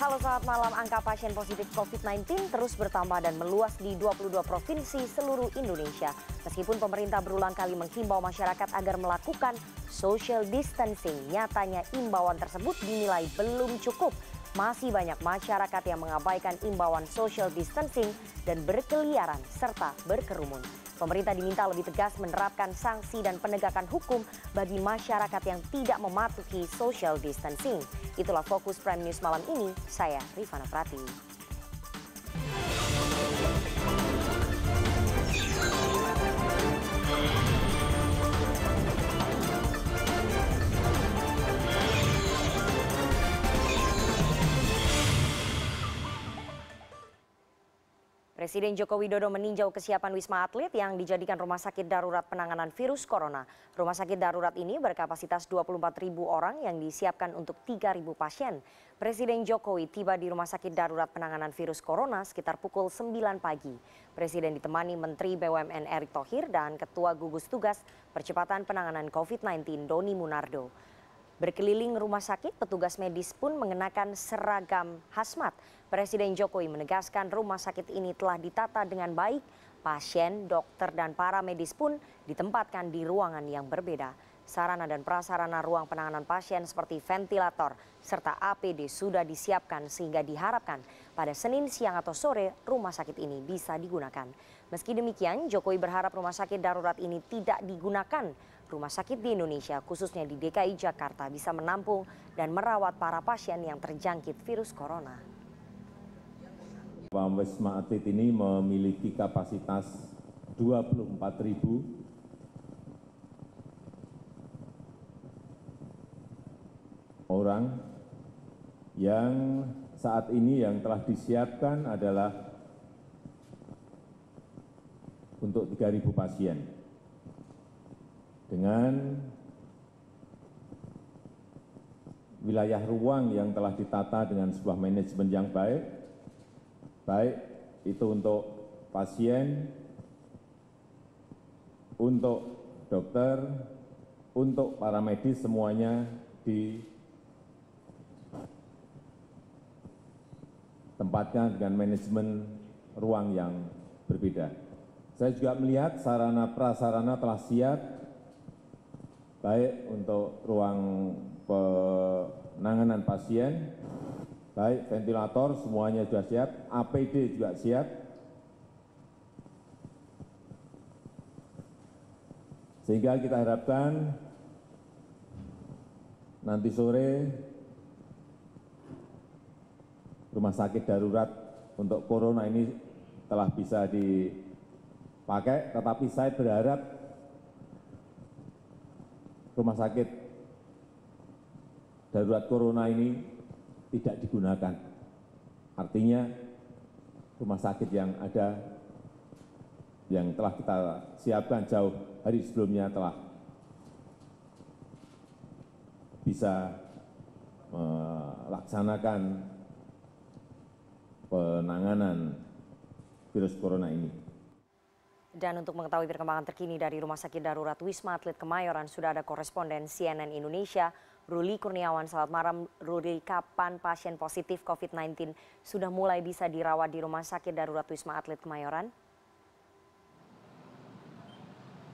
Halo, selamat malam. Angka pasien positif COVID-19 terus bertambah dan meluas di 22 provinsi seluruh Indonesia. Meskipun pemerintah berulang kali menghimbau masyarakat agar melakukan social distancing, nyatanya imbauan tersebut dinilai belum cukup. Masih banyak masyarakat yang mengabaikan imbauan social distancing dan berkeliaran serta berkerumun. Pemerintah diminta lebih tegas menerapkan sanksi dan penegakan hukum bagi masyarakat yang tidak mematuhi social distancing. Itulah fokus Prime News malam ini. Saya Rifana Pratiwi. Presiden Joko Widodo meninjau kesiapan Wisma Atlet yang dijadikan rumah sakit darurat penanganan virus corona. Rumah sakit darurat ini berkapasitas 24.000 orang yang disiapkan untuk 3.000 pasien. Presiden Jokowi tiba di Rumah Sakit Darurat Penanganan Virus Corona sekitar pukul 9 pagi. Presiden ditemani Menteri BUMN Erick Thohir dan Ketua Gugus Tugas Percepatan Penanganan COVID-19 Doni Munardo. Berkeliling rumah sakit, petugas medis pun mengenakan seragam hazmat. Presiden Jokowi menegaskan rumah sakit ini telah ditata dengan baik. Pasien, dokter, dan para medis pun ditempatkan di ruangan yang berbeda. Sarana dan prasarana ruang penanganan pasien seperti ventilator serta APD sudah disiapkan sehingga diharapkan pada Senin siang atau sore rumah sakit ini bisa digunakan. Meski demikian, Jokowi berharap rumah sakit darurat ini tidak digunakan. Rumah sakit di Indonesia, khususnya di DKI Jakarta, bisa menampung dan merawat para pasien yang terjangkit virus corona. Wisma Atlet ini memiliki kapasitas 24.000 orang yang saat ini yang telah disiapkan adalah untuk 3.000 pasien. Dengan wilayah ruang yang telah ditata dengan sebuah manajemen yang baik itu untuk pasien, untuk dokter, untuk para medis semuanya ditempatkan dengan manajemen ruang yang berbeda. Saya juga melihat sarana prasarana telah siap, baik untuk ruang penanganan pasien, baik ventilator semuanya sudah siap, APD juga siap. Sehingga kita harapkan nanti sore rumah sakit darurat untuk corona ini telah bisa dipakai, tetapi saya berharap rumah sakit darurat corona ini tidak digunakan. Artinya rumah sakit yang ada, yang telah kita siapkan jauh hari sebelumnya telah bisa melaksanakan penanganan virus corona ini. Dan untuk mengetahui perkembangan terkini dari Rumah Sakit Darurat Wisma Atlet Kemayoran sudah ada koresponden CNN Indonesia, Ruli Kurniawan. Selamat malam, Ruli. Kapan pasien positif COVID-19 sudah mulai bisa dirawat di Rumah Sakit Darurat Wisma Atlet Kemayoran?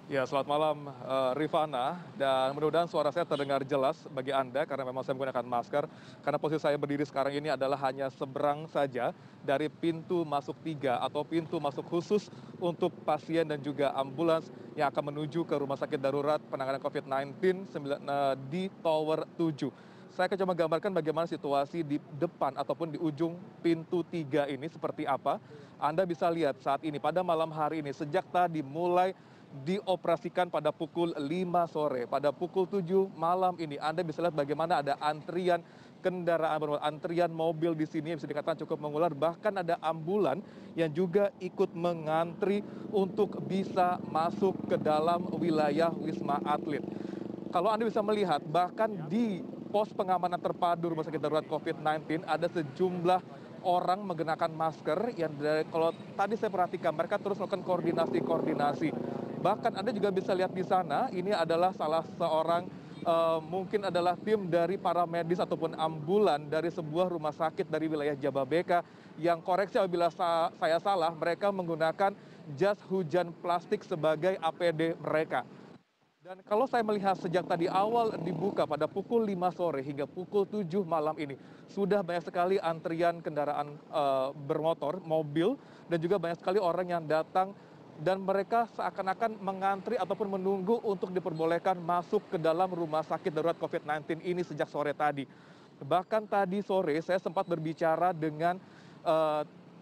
Ya, selamat malam Rifana, dan mudah-mudahan suara saya terdengar jelas bagi Anda karena memang saya menggunakan masker. Karena posisi saya berdiri sekarang ini adalah hanya seberang saja dari pintu masuk 3 atau pintu masuk khusus untuk pasien dan juga ambulans yang akan menuju ke Rumah Sakit Darurat Penanganan COVID-19 di Tower 7. Saya akan coba gambarkan bagaimana situasi di depan ataupun di ujung pintu 3 ini seperti apa. Anda bisa lihat saat ini pada malam hari ini sejak tadi mulai dioperasikan pada pukul 5 sore. Pada pukul 7 malam ini Anda bisa lihat bagaimana ada antrian kendaraan, antrian mobil di sini yang bisa dikatakan cukup mengular. Bahkan ada ambulan yang juga ikut mengantri untuk bisa masuk ke dalam wilayah Wisma Atlet. Kalau Anda bisa melihat, bahkan di pos pengamanan terpadu Rumah Sakit Darurat COVID-19 ada sejumlah orang menggunakan masker yang kalau tadi saya perhatikan mereka terus melakukan koordinasi. Bahkan Anda juga bisa lihat di sana, ini adalah salah seorang mungkin adalah tim dari para medis ataupun ambulan dari sebuah rumah sakit dari wilayah Jababeka yang koreksi apabila saya salah, mereka menggunakan jas hujan plastik sebagai APD mereka. Dan kalau saya melihat sejak tadi awal dibuka pada pukul 5 sore hingga pukul 7 malam ini, sudah banyak sekali antrian kendaraan bermotor, mobil, dan juga banyak sekali orang yang datang dan mereka seakan-akan mengantri ataupun menunggu untuk diperbolehkan masuk ke dalam rumah sakit darurat COVID-19 ini sejak sore tadi. Bahkan tadi sore saya sempat berbicara dengan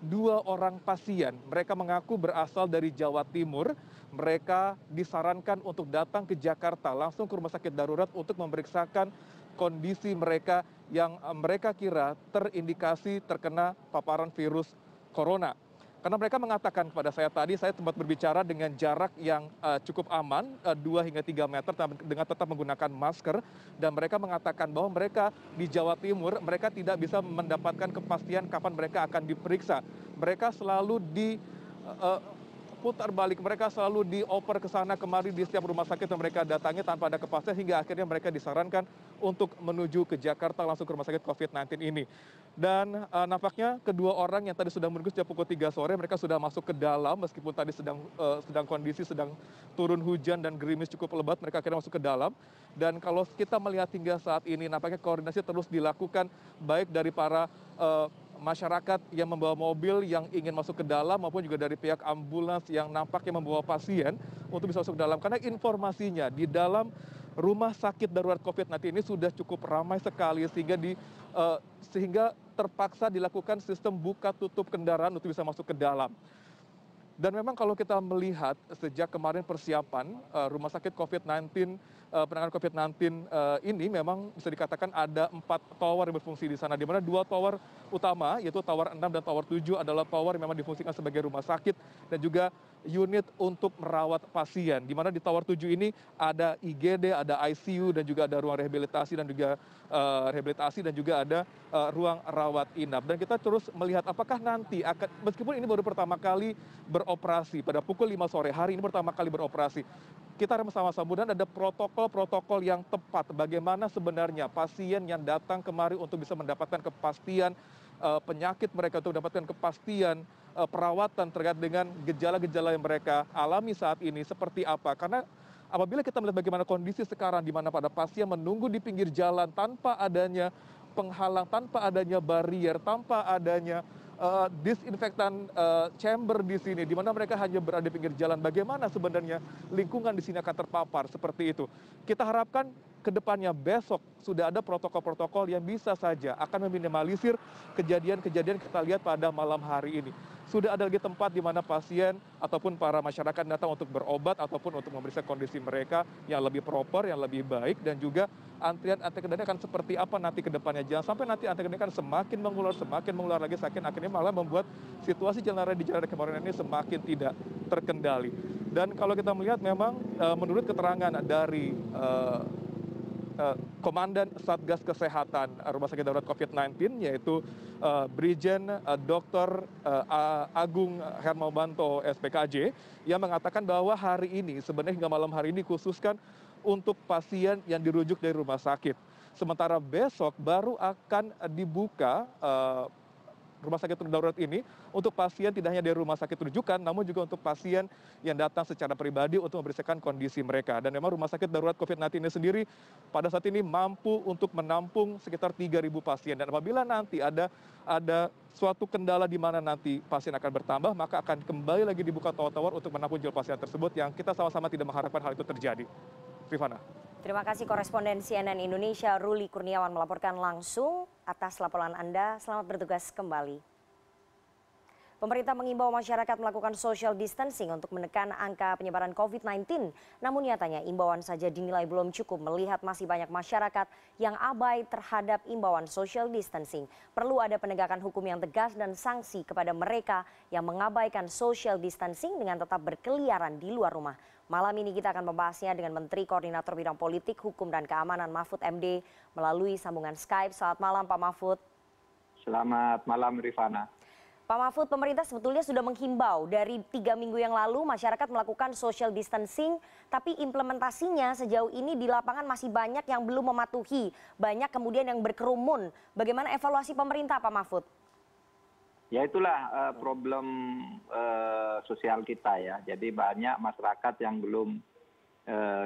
dua orang pasien. Mereka mengaku berasal dari Jawa Timur. Mereka disarankan untuk datang ke Jakarta langsung ke rumah sakit darurat untuk memeriksakan kondisi mereka yang mereka kira terindikasi terkena paparan virus corona. Karena mereka mengatakan kepada saya tadi, saya sempat berbicara dengan jarak yang cukup aman, 2 hingga 3 meter dengan tetap menggunakan masker. Dan mereka mengatakan bahwa mereka di Jawa Timur, mereka tidak bisa mendapatkan kepastian kapan mereka akan diperiksa. Mereka selalu putar balik, mereka selalu dioper ke sana kemari di setiap rumah sakit yang mereka datangi tanpa ada kepastian hingga akhirnya mereka disarankan untuk menuju ke Jakarta langsung ke rumah sakit COVID-19 ini. Dan nampaknya kedua orang yang tadi sudah menunggu sejak pukul 3 sore mereka sudah masuk ke dalam meskipun tadi sedang kondisi sedang turun hujan dan gerimis cukup lebat, mereka akhirnya masuk ke dalam. Dan kalau kita melihat hingga saat ini nampaknya koordinasi terus dilakukan baik dari para masyarakat yang membawa mobil yang ingin masuk ke dalam maupun juga dari pihak ambulans yang nampaknya membawa pasien untuk bisa masuk ke dalam. Karena informasinya di dalam rumah sakit darurat COVID-19 ini sudah cukup ramai sekali sehingga terpaksa dilakukan sistem buka tutup kendaraan untuk bisa masuk ke dalam. Dan memang kalau kita melihat sejak kemarin persiapan rumah sakit COVID-19, penanganan COVID-19 ini memang bisa dikatakan ada 4 tower yang berfungsi di sana, di mana 2 tower utama yaitu tower 6 dan tower 7 adalah tower yang memang difungsikan sebagai rumah sakit dan juga unit untuk merawat pasien. Di mana di tower 7 ini ada IGD, ada ICU dan juga ada ruang rehabilitasi dan juga ada ruang rawat inap. Dan kita terus melihat apakah nanti akan, meskipun ini baru pertama kali beroperasi pada pukul 5 sore, hari ini pertama kali beroperasi, kita sama-sama mudah ada protokol yang tepat bagaimana sebenarnya pasien yang datang kemari untuk bisa mendapatkan kepastian penyakit mereka, untuk mendapatkan kepastian perawatan terkait dengan gejala-gejala yang mereka alami saat ini seperti apa. Karena apabila kita melihat bagaimana kondisi sekarang di mana pada pasien menunggu di pinggir jalan tanpa adanya penghalang, tanpa adanya barrier, tanpa adanya disinfektan chamber di sini, di mana mereka hanya berada di pinggir jalan. Bagaimana sebenarnya lingkungan di sini akan terpapar seperti itu. Kita harapkan ke depannya besok sudah ada protokol-protokol yang bisa saja akan meminimalisir kejadian-kejadian kita lihat pada malam hari ini. Sudah ada lagi tempat di mana pasien ataupun para masyarakat datang untuk berobat ataupun untuk memeriksa kondisi mereka yang lebih proper, yang lebih baik, dan juga antrian akan seperti apa nanti ke depannya. Jangan sampai nanti antrian akan semakin mengular lagi, akhirnya malah membuat situasi jalan raya di Jalan Kemayoran ini semakin tidak terkendali. Dan kalau kita melihat memang menurut keterangan dari Komandan Satgas Kesehatan Rumah Sakit Darurat COVID-19 yaitu Brigjen Dr. Agung Hermawanto SPKJ yang mengatakan bahwa hari ini sebenarnya hingga malam hari ini khususkan untuk pasien yang dirujuk dari rumah sakit. Sementara besok baru akan dibuka rumah sakit darurat ini untuk pasien tidak hanya dari rumah sakit rujukan, namun juga untuk pasien yang datang secara pribadi untuk membersihkan kondisi mereka. Dan memang rumah sakit darurat COVID-19 ini sendiri pada saat ini mampu untuk menampung sekitar 3.000 pasien. Dan apabila nanti ada suatu kendala di mana nanti pasien akan bertambah, maka akan kembali lagi dibuka tower-tower untuk menampung jumlah pasien tersebut yang kita sama-sama tidak mengharapkan hal itu terjadi. Rifana. Terima kasih koresponden CNN Indonesia Ruli Kurniawan melaporkan langsung atas laporan Anda. Selamat bertugas kembali. Pemerintah mengimbau masyarakat melakukan social distancing untuk menekan angka penyebaran COVID-19. Namun nyatanya imbauan saja dinilai belum cukup melihat masih banyak masyarakat yang abai terhadap imbauan social distancing. Perlu ada penegakan hukum yang tegas dan sanksi kepada mereka yang mengabaikan social distancing dengan tetap berkeliaran di luar rumah. Malam ini kita akan membahasnya dengan Menteri Koordinator Bidang Politik, Hukum dan Keamanan Mahfud MD melalui sambungan Skype. Selamat malam Pak Mahfud. Selamat malam Rifana. Pak Mahfud, pemerintah sebetulnya sudah menghimbau dari 3 minggu yang lalu masyarakat melakukan social distancing, tapi implementasinya sejauh ini di lapangan masih banyak yang belum mematuhi, banyak kemudian yang berkerumun. Bagaimana evaluasi pemerintah, Pak Mahfud? Ya itulah problem sosial kita ya. Jadi banyak masyarakat yang belum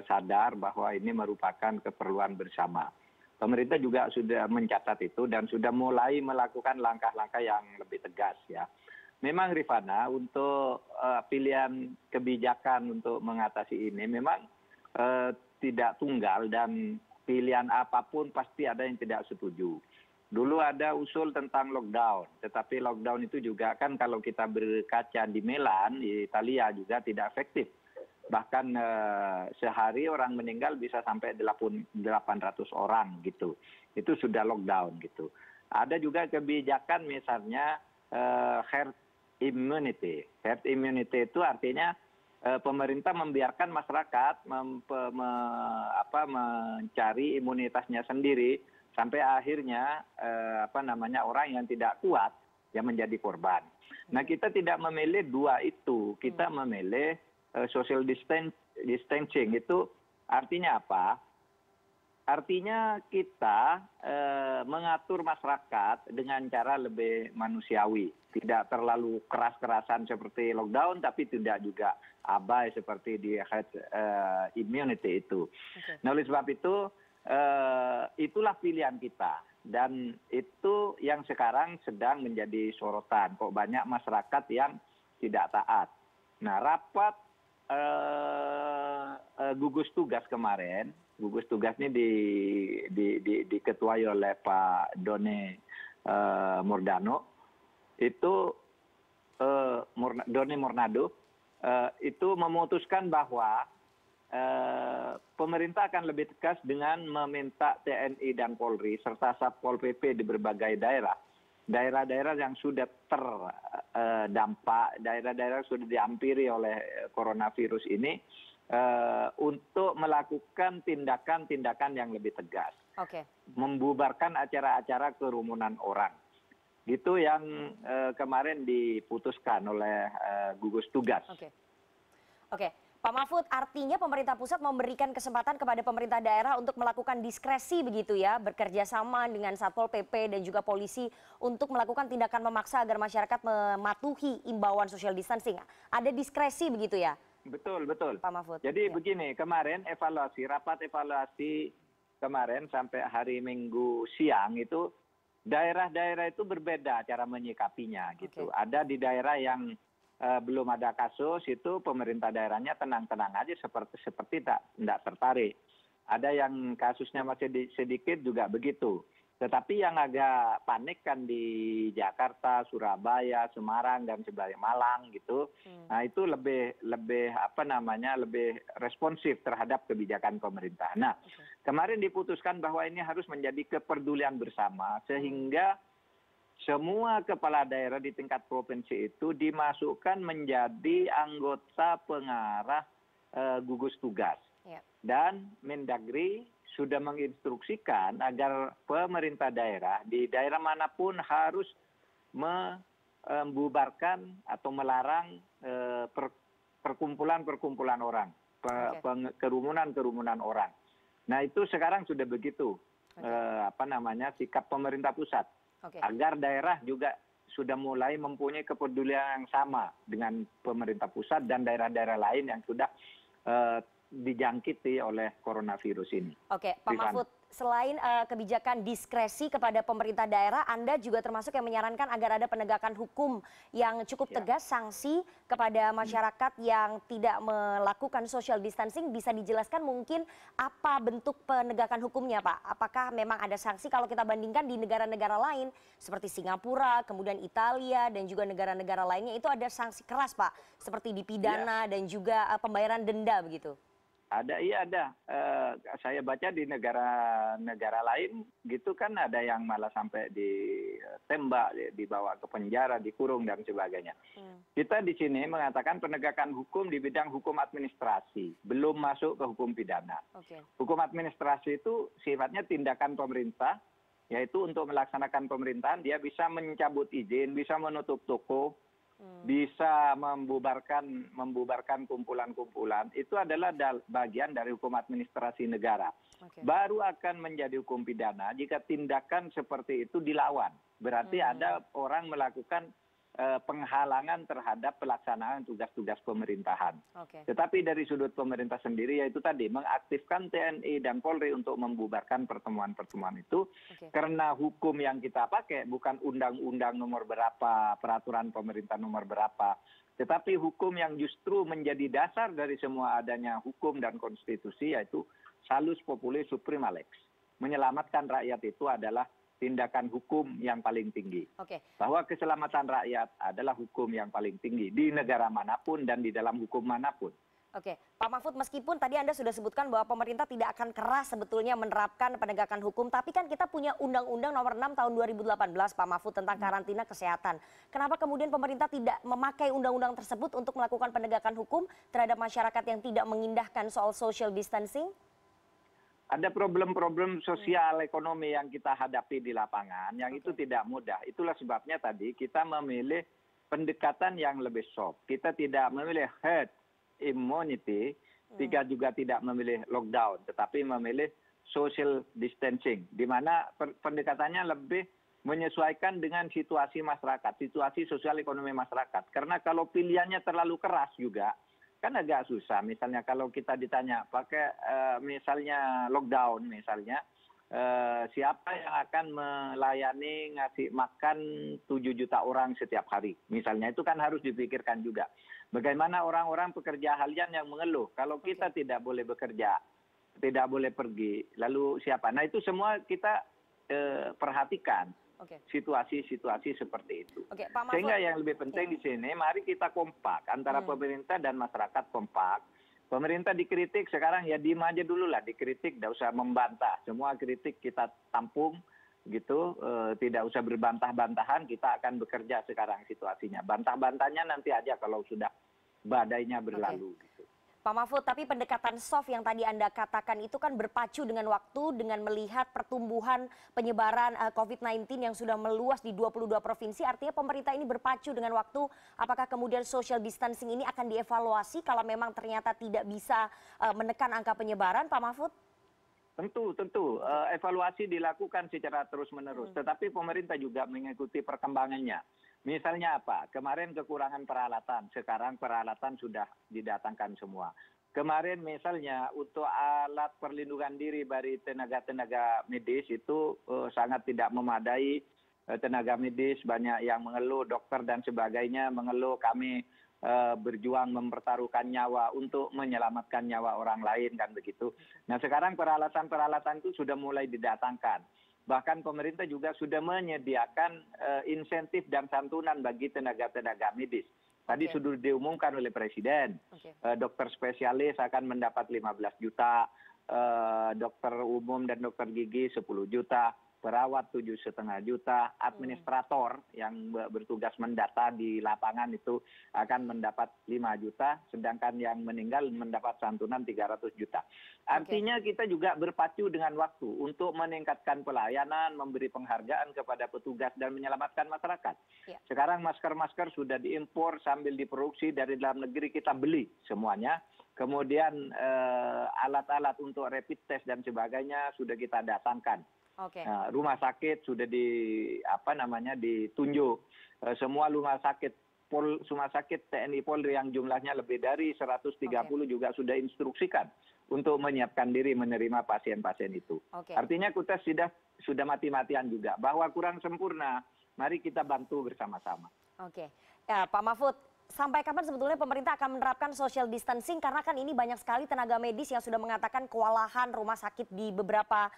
sadar bahwa ini merupakan keperluan bersama. Pemerintah juga sudah mencatat itu dan sudah mulai melakukan langkah-langkah yang lebih tegas ya. Memang Rifana untuk pilihan kebijakan untuk mengatasi ini memang tidak tunggal dan pilihan apapun pasti ada yang tidak setuju. Dulu ada usul tentang lockdown, tetapi lockdown itu juga kan kalau kita berkaca di Milan, di Italia juga tidak efektif. Bahkan sehari orang meninggal bisa sampai 800 orang gitu. Itu sudah lockdown gitu. Ada juga kebijakan misalnya herd immunity. Herd immunity itu artinya pemerintah membiarkan masyarakat mencari imunitasnya sendiri sampai akhirnya orang yang tidak kuat yang menjadi korban. Nah, kita tidak memilih dua itu. Kita memilih social distancing. Itu artinya apa? Artinya kita mengatur masyarakat dengan cara lebih manusiawi. Tidak terlalu keras-kerasan seperti lockdown, tapi tidak juga abai seperti di herd immunity itu. Okay. Nah, oleh sebab itu, itulah pilihan kita. Dan itu yang sekarang sedang menjadi sorotan. Kok banyak masyarakat yang tidak taat. Nah, rapat gugus tugas kemarin, gugus tugas ini diketuai oleh Pak Doni Mordano, itu Doni Mornado, itu memutuskan bahwa pemerintah akan lebih tegas dengan meminta TNI dan Polri serta Satpol PP di berbagai daerah-daerah yang sudah terdampak, daerah-daerah yang sudah dihampiri oleh coronavirus ini untuk melakukan tindakan-tindakan yang lebih tegas. Okay. Membubarkan acara-acara kerumunan orang. Gitu yang kemarin diputuskan oleh gugus tugas. Oke. Pak Mahfud, artinya pemerintah pusat memberikan kesempatan kepada pemerintah daerah untuk melakukan diskresi begitu ya, bekerja sama dengan Satpol PP dan juga polisi untuk melakukan tindakan memaksa agar masyarakat mematuhi imbauan social distancing. Ada diskresi begitu ya? Betul, betul. Pak Mahfud. Jadi begini, kemarin rapat evaluasi kemarin sampai hari Minggu siang itu, daerah-daerah itu berbeda cara menyikapinya gitu. Okay. Ada di daerah yang belum ada kasus, itu pemerintah daerahnya tenang-tenang aja seperti tidak tertarik. Ada yang kasusnya masih sedikit juga begitu. Tetapi yang agak panik kan di Jakarta, Surabaya, Semarang dan sebagainya, Malang gitu. Nah, itu lebih responsif terhadap kebijakan pemerintah. Nah, kemarin diputuskan bahwa ini harus menjadi kepedulian bersama sehingga semua kepala daerah di tingkat provinsi itu dimasukkan menjadi anggota pengarah gugus tugas. Dan Mendagri sudah menginstruksikan agar pemerintah daerah di daerah manapun harus membubarkan atau melarang perkumpulan orang, kerumunan orang. Nah, itu sekarang sudah begitu sikap pemerintah pusat. Agar daerah juga sudah mulai mempunyai kepedulian yang sama dengan pemerintah pusat dan daerah-daerah lain yang sudah dijangkiti oleh coronavirus ini. Oke, Pak Mahfud, selain kebijakan diskresi kepada pemerintah daerah, Anda juga termasuk yang menyarankan agar ada penegakan hukum yang cukup tegas, sanksi kepada masyarakat yang tidak melakukan social distancing. Bisa dijelaskan mungkin apa bentuk penegakan hukumnya, Pak? Apakah memang ada sanksi kalau kita bandingkan di negara-negara lain seperti Singapura, kemudian Italia, dan juga negara-negara lainnya itu ada sanksi keras, Pak, seperti dipidana dan juga pembayaran denda begitu? Ada, iya ada. Saya baca di negara lain gitu kan ada yang malah sampai ditembak, dibawa ke penjara, dikurung dan sebagainya. Kita di sini mengatakan penegakan hukum di bidang hukum administrasi, belum masuk ke hukum pidana. Hukum administrasi itu sifatnya tindakan pemerintah yaitu untuk melaksanakan pemerintahan dia bisa mencabut izin, bisa menutup toko, bisa membubarkan kumpulan-kumpulan. Itu adalah bagian dari hukum administrasi negara. Baru akan menjadi hukum pidana jika tindakan seperti itu dilawan. Berarti ada orang melakukan penghalangan terhadap pelaksanaan tugas-tugas pemerintahan. Tetapi dari sudut pemerintah sendiri yaitu tadi mengaktifkan TNI dan Polri untuk membubarkan pertemuan-pertemuan itu karena hukum yang kita pakai bukan undang-undang nomor berapa, peraturan pemerintah nomor berapa, tetapi hukum yang justru menjadi dasar dari semua adanya hukum dan konstitusi yaitu salus populi suprema lex. Menyelamatkan rakyat itu adalah tindakan hukum yang paling tinggi. Bahwa keselamatan rakyat adalah hukum yang paling tinggi di negara manapun dan di dalam hukum manapun. Pak Mahfud, meskipun tadi Anda sudah sebutkan bahwa pemerintah tidak akan keras sebetulnya menerapkan penegakan hukum, tapi kan kita punya Undang-Undang Nomor 6 Tahun 2018, Pak Mahfud, tentang karantina kesehatan. Kenapa kemudian pemerintah tidak memakai undang-undang tersebut untuk melakukan penegakan hukum terhadap masyarakat yang tidak mengindahkan soal social distancing? Ada problem-problem sosial ekonomi yang kita hadapi di lapangan yang itu tidak mudah. Itulah sebabnya tadi kita memilih pendekatan yang lebih soft. Kita tidak memilih herd immunity, juga tidak memilih lockdown, tetapi memilih social distancing, di mana pendekatannya lebih menyesuaikan dengan situasi masyarakat, situasi sosial ekonomi masyarakat. Karena kalau pilihannya terlalu keras juga, kan agak susah. Misalnya kalau kita ditanya pakai misalnya lockdown misalnya, siapa yang akan melayani ngasih makan 7 juta orang setiap hari misalnya, itu kan harus dipikirkan juga. Bagaimana orang-orang pekerja harian yang mengeluh kalau kita tidak boleh bekerja, tidak boleh pergi, lalu siapa? Nah itu semua kita perhatikan. Situasi-situasi seperti itu. Sehingga yang lebih penting di sini, mari kita kompak antara pemerintah dan masyarakat kompak. Pemerintah dikritik sekarang ya diem aja dulu lah, dikritik, tidak usah membantah. Semua kritik kita tampung gitu, tidak usah berbantah-bantahan, kita akan bekerja sekarang situasinya. Bantah-bantahnya nanti aja kalau sudah badainya berlalu. Gitu. Pak Mahfud, tapi pendekatan soft yang tadi Anda katakan itu kan berpacu dengan waktu, dengan melihat pertumbuhan penyebaran COVID-19 yang sudah meluas di 22 provinsi. Artinya pemerintah ini berpacu dengan waktu. Apakah kemudian social distancing ini akan dievaluasi kalau memang ternyata tidak bisa menekan angka penyebaran, Pak Mahfud? Tentu. Evaluasi dilakukan secara terus-menerus. Tetapi pemerintah juga mengikuti perkembangannya. Misalnya apa? Kemarin kekurangan peralatan, sekarang peralatan sudah didatangkan semua. Kemarin misalnya untuk alat perlindungan diri bagi tenaga-tenaga medis itu sangat tidak memadai. Tenaga medis banyak yang mengeluh, dokter dan sebagainya mengeluh, kami berjuang mempertaruhkan nyawa untuk menyelamatkan nyawa orang lain, kan begitu. Nah sekarang peralatan-peralatan itu sudah mulai didatangkan. Bahkan pemerintah juga sudah menyediakan insentif dan santunan bagi tenaga-tenaga medis. Tadi sudah diumumkan oleh Presiden, dokter spesialis akan mendapat 15 juta, dokter umum dan dokter gigi 10 juta, perawat 7,5 juta, administrator yang bertugas mendata di lapangan itu akan mendapat 5 juta, sedangkan yang meninggal mendapat santunan 300 juta. Artinya kita juga berpacu dengan waktu untuk meningkatkan pelayanan, memberi penghargaan kepada petugas dan menyelamatkan masyarakat. Sekarang masker-masker sudah diimpor sambil diproduksi dari dalam negeri, kita beli semuanya. Kemudian alat-alat untuk rapid test dan sebagainya sudah kita datangkan. Nah, rumah sakit sudah ditunjuk. Semua rumah sakit TNI Polri yang jumlahnya lebih dari 130 juga sudah instruksikan untuk menyiapkan diri menerima pasien-pasien itu. Artinya kita sudah mati-matian juga bahwa kurang sempurna. Mari kita bantu bersama-sama. Pak Mahfud, sampai kapan sebetulnya pemerintah akan menerapkan social distancing? Karena kan ini banyak sekali tenaga medis yang sudah mengatakan kewalahan, rumah sakit di beberapa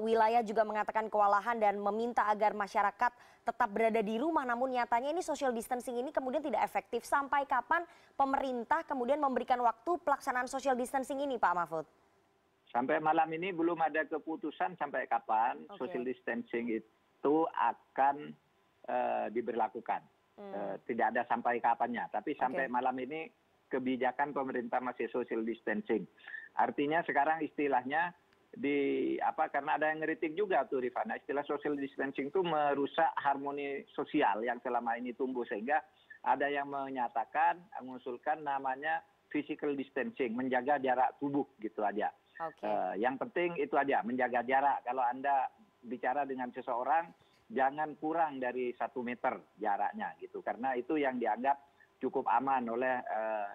wilayah juga mengatakan kewalahan dan meminta agar masyarakat tetap berada di rumah. Namun nyatanya ini social distancing ini kemudian tidak efektif. Sampai kapan pemerintah kemudian memberikan waktu pelaksanaan social distancing ini, Pak Mahfud? Sampai malam ini belum ada keputusan sampai kapan social distancing itu akan diberlakukan. Tidak ada sampai kapannya, tapi sampai malam ini kebijakan pemerintah masih social distancing. Artinya sekarang istilahnya karena ada yang ngeritik juga tuh Rifana, istilah social distancing itu merusak harmoni sosial yang selama ini tumbuh, sehingga ada yang menyatakan, mengusulkan namanya physical distancing, menjaga jarak tubuh gitu aja. Yang penting itu aja, menjaga jarak. Kalau Anda bicara dengan seseorang, jangan kurang dari 1 meter jaraknya gitu, karena itu yang dianggap cukup aman oleh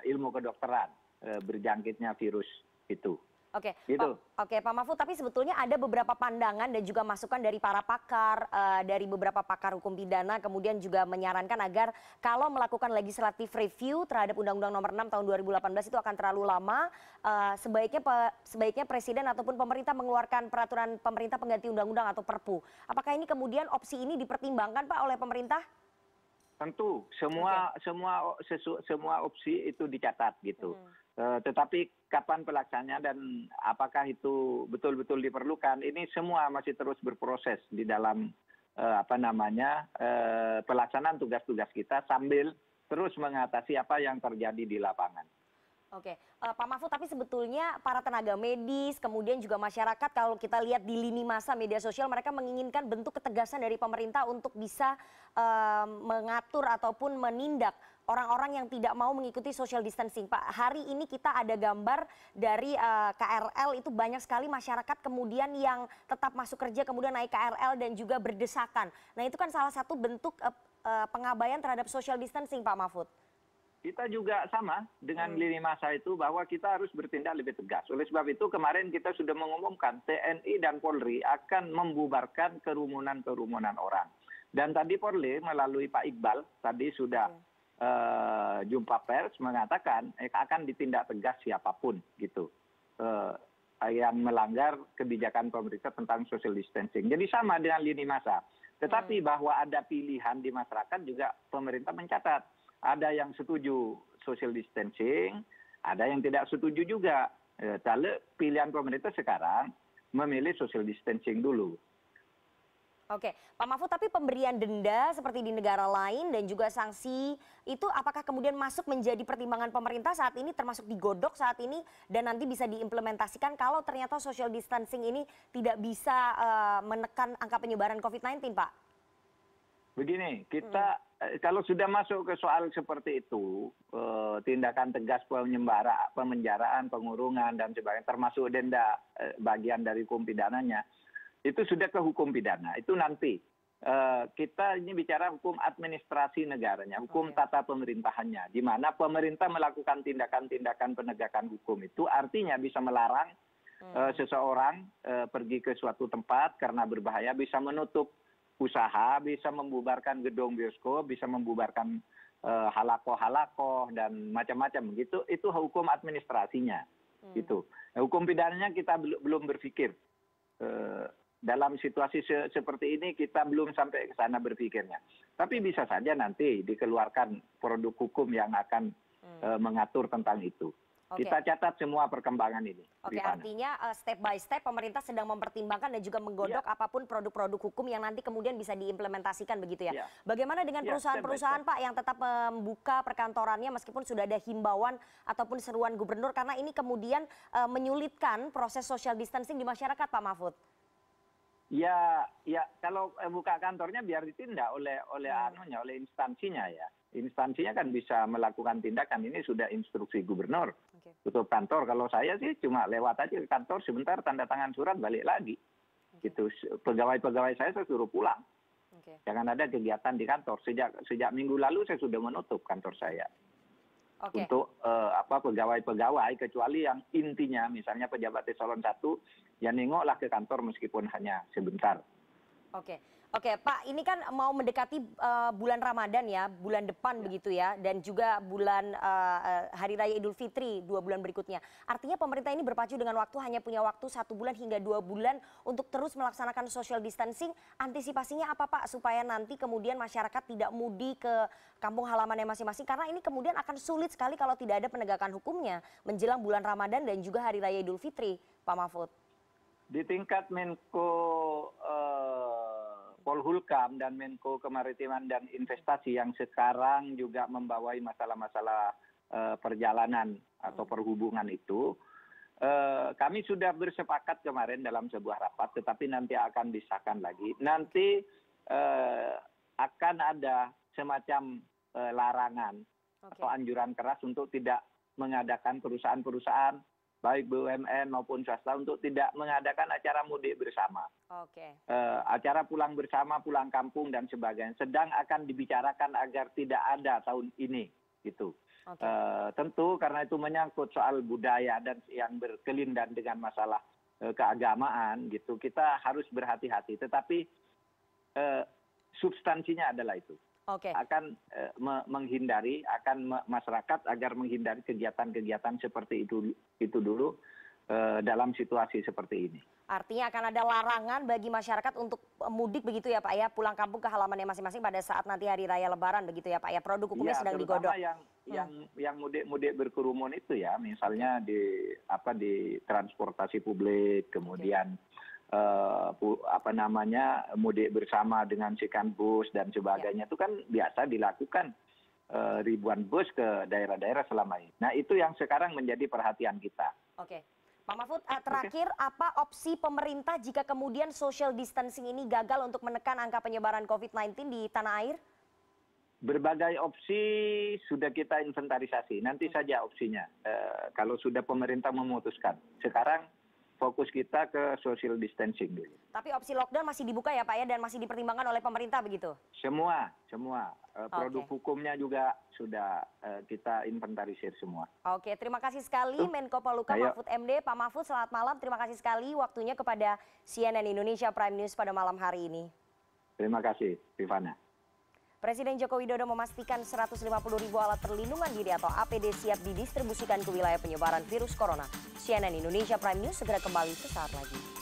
ilmu kedokteran berjangkitnya virus itu. Oke, gitu. Pak Mahfud, tapi sebetulnya ada beberapa pandangan dan juga masukan dari para pakar, dari beberapa pakar hukum pidana, kemudian juga menyarankan agar kalau melakukan legislative review terhadap Undang-Undang Nomor 6 Tahun 2018 itu akan terlalu lama. Sebaiknya Presiden ataupun pemerintah mengeluarkan peraturan pemerintah pengganti undang-undang atau Perpu. Apakah ini kemudian opsi ini dipertimbangkan, Pak, oleh pemerintah? Tentu, semua opsi itu dicatat gitu. Tetapi kapan pelaksanaannya dan apakah itu betul-betul diperlukan, ini semua masih terus berproses di dalam pelaksanaan tugas-tugas kita sambil terus mengatasi apa yang terjadi di lapangan. Oke, Pak Mahfud, tapi sebetulnya para tenaga medis, kemudian juga masyarakat, kalau kita lihat di lini masa media sosial, mereka menginginkan bentuk ketegasan dari pemerintah untuk bisa mengatur ataupun menindak orang-orang yang tidak mau mengikuti social distancing. Pak, hari ini kita ada gambar dari KRL, itu banyak sekali masyarakat kemudian yang tetap masuk kerja, kemudian naik KRL dan juga berdesakan. Nah, itu kan salah satu bentuk pengabaian terhadap social distancing, Pak Mahfud. Kita juga sama dengan lini masa itu, bahwa kita harus bertindak lebih tegas. Oleh sebab itu kemarin kita sudah mengumumkan TNI dan Polri akan membubarkan kerumunan orang. Dan tadi Polri melalui Pak Iqbal tadi sudah jumpa pers mengatakan akan ditindak tegas siapapun gitu yang melanggar kebijakan pemerintah tentang social distancing. Jadi sama dengan lini masa. Tetapi bahwa ada pilihan di masyarakat juga pemerintah mencatat. Ada yang setuju social distancing, ada yang tidak setuju juga. Kalau pilihan pemerintah sekarang memilih social distancing dulu. Oke, Pak Mahfud, tapi pemberian denda seperti di negara lain dan juga sanksi itu apakah kemudian masuk menjadi pertimbangan pemerintah saat ini, termasuk digodok saat ini, dan nanti bisa diimplementasikan kalau ternyata social distancing ini tidak bisa menekan angka penyebaran COVID-19, Pak? Begini, kita kalau sudah masuk ke soal seperti itu, tindakan tegas pemenjaraan, pengurungan dan sebagainya, termasuk denda bagian dari hukum pidananya, itu sudah ke hukum pidana. Itu nanti kita ini bicara hukum administrasi negaranya, hukum tata pemerintahannya, di mana pemerintah melakukan tindakan-tindakan penegakan hukum itu artinya bisa melarang seseorang pergi ke suatu tempat karena berbahaya, bisa menutup usaha, bisa membubarkan gedung bioskop, bisa membubarkan halakoh-halakoh dan macam-macam gitu. Itu hukum administrasinya gitu. Hukum pidananya kita belum berpikir. Dalam situasi seperti ini kita belum sampai ke sana berpikirnya. Tapi bisa saja nanti dikeluarkan produk hukum yang akan mengatur tentang itu. Kita catat semua perkembangan ini. Oke, artinya step by step pemerintah sedang mempertimbangkan dan juga menggodok apapun produk-produk hukum yang nanti kemudian bisa diimplementasikan begitu ya. Bagaimana dengan perusahaan-perusahaan, Pak, yang tetap membuka perkantorannya meskipun sudah ada himbauan ataupun seruan gubernur, karena ini kemudian menyulitkan proses social distancing di masyarakat, Pak Mahfud? Ya, kalau buka kantornya biar ditindak oleh instansinya ya. Instansinya kan bisa melakukan tindakan, ini sudah instruksi gubernur. Tutup kantor, kalau saya sih cuma lewat aja ke kantor sebentar, tanda tangan surat, balik lagi. Gitu. Pegawai-pegawai saya suruh pulang. Jangan ada kegiatan di kantor. Sejak minggu lalu saya sudah menutup kantor saya. Untuk pegawai-pegawai, kecuali yang intinya misalnya pejabat eselon 1, ya nengoklah ke kantor meskipun hanya sebentar. Oke, Pak, ini kan mau mendekati bulan Ramadan ya, bulan depan begitu ya, dan juga bulan Hari Raya Idul Fitri 2 bulan berikutnya. Artinya pemerintah ini berpacu dengan waktu, hanya punya waktu 1 bulan hingga 2 bulan untuk terus melaksanakan social distancing. Antisipasinya apa, Pak, supaya nanti kemudian masyarakat tidak mudik ke kampung halamannya masing-masing, karena ini kemudian akan sulit sekali kalau tidak ada penegakan hukumnya menjelang bulan Ramadan dan juga Hari Raya Idul Fitri, Pak Mahfud. Di tingkat Menko Polhukam dan Menko Kemaritiman dan Investasi yang sekarang juga membawai masalah-masalah perjalanan atau perhubungan itu, kami sudah bersepakat kemarin dalam sebuah rapat, tetapi nanti akan disahkan lagi. Nanti akan ada semacam larangan atau anjuran keras untuk tidak mengadakan perusahaan-perusahaan, baik BUMN maupun swasta, untuk tidak mengadakan acara mudik bersama. Acara pulang bersama, pulang kampung, dan sebagainya. Sedang akan dibicarakan agar tidak ada tahun ini, gitu. Tentu karena itu menyangkut soal budaya dan yang berkelindan dengan masalah keagamaan, gitu, kita harus berhati-hati. Tetapi substansinya adalah itu. Akan menghindari, masyarakat agar menghindari kegiatan-kegiatan seperti itu dulu dalam situasi seperti ini. Artinya akan ada larangan bagi masyarakat untuk mudik begitu ya Pak ya, pulang kampung ke halamannya masing-masing pada saat nanti hari raya Lebaran begitu ya Pak ya, produk hukumnya sedang digodok. Yang mudik berkerumun itu ya, misalnya di transportasi publik, kemudian mudik bersama dengan sekian bus dan sebagainya, itu kan biasa dilakukan ribuan bus ke daerah-daerah selama ini. Nah, itu yang sekarang menjadi perhatian kita. Pak Mahfud, terakhir apa opsi pemerintah jika kemudian social distancing ini gagal untuk menekan angka penyebaran COVID-19 di tanah air? Berbagai opsi sudah kita inventarisasi, nanti saja opsinya kalau sudah pemerintah memutuskan. Sekarang fokus kita ke social distancing dulu. Tapi opsi lockdown masih dibuka ya Pak ya, dan masih dipertimbangkan oleh pemerintah begitu? Semua. Produk hukumnya juga sudah kita inventarisir semua. Terima kasih sekali Menko Polhukam Mahfud MD. Pak Mahfud, selamat malam. Terima kasih sekali waktunya kepada CNN Indonesia Prime News pada malam hari ini. Terima kasih, Rifana. Presiden Joko Widodo memastikan 150.000 alat perlindungan diri atau APD siap didistribusikan ke wilayah penyebaran virus corona. CNN Indonesia Prime News segera kembali sesaat lagi.